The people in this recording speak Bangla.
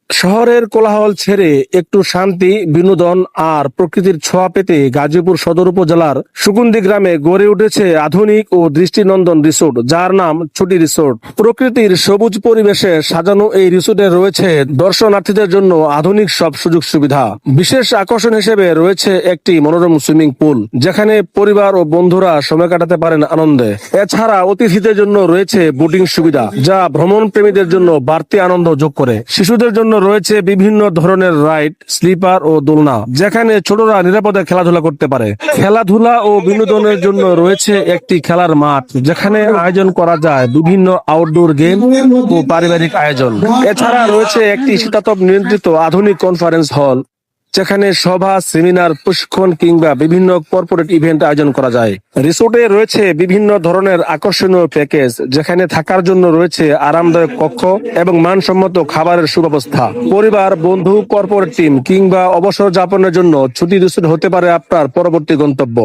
শহরের কোলাহল ছেড়ে একটু শান্তি, বিনোদন আর প্রকৃতির ছোঁয়া পেতে গাজীপুর সদর উপজেলার সুগন্ধি গ্রামে গড়ে উঠেছে আধুনিক ও দৃষ্টিনন্দন রিসোর্ট, যার নাম ছুটি রিসোর্ট। প্রকৃতির সবুজ পরিবেশে সাজানো এই রিসোর্টে রয়েছে দর্শনার্থীদের জন্য আধুনিক সব সুযোগ সুবিধা। বিশেষ আকর্ষণ হিসেবে রয়েছে একটি মনোরম সুইমিং পুল, যেখানে পরিবার ও বন্ধুরা সময় কাটাতে পারেন আনন্দে। এছাড়া অতিথিদের জন্য রয়েছে বোটিং সুবিধা, যা ভ্রমণ প্রেমীদের জন্য বাড়তি আনন্দ যোগ করে। শিশুদের জন্য রয়েছে বিভিন্ন ধরনের রাইড, স্লিপার ও দোলনা, যেখানে ছোটরা নিরাপদে খেলাধুলা করতে পারে। খেলাধুলা ও বিনোদনের জন্য রয়েছে একটি খেলার মাঠ, যেখানে আয়োজন করা যায় বিভিন্ন আউটডোর গেম ও পারিবারিক আয়োজন। এছাড়া রয়েছে একটি শীতাতপ নিয়ন্ত্রিত আধুনিক কনফারেন্স হল, যেখানে সভা, সেমিনার, প্রশিক্ষণ কিংবা বিভিন্ন কর্পোরেট ইভেন্ট আয়োজন করা যায়। রিসোর্টে রয়েছে বিভিন্ন ধরনের আকর্ষণীয় প্যাকেজ, যেখানে থাকার জন্য রয়েছে আরামদায়ক কক্ষ এবং মানসম্মত খাবারের সুব্যবস্থা। পরিবার, বন্ধু, কর্পোরেট টিম কিংবা অবসর যাপনের জন্য ছুটি রিসোর্ট হতে পারে আপনার পরবর্তী গন্তব্য।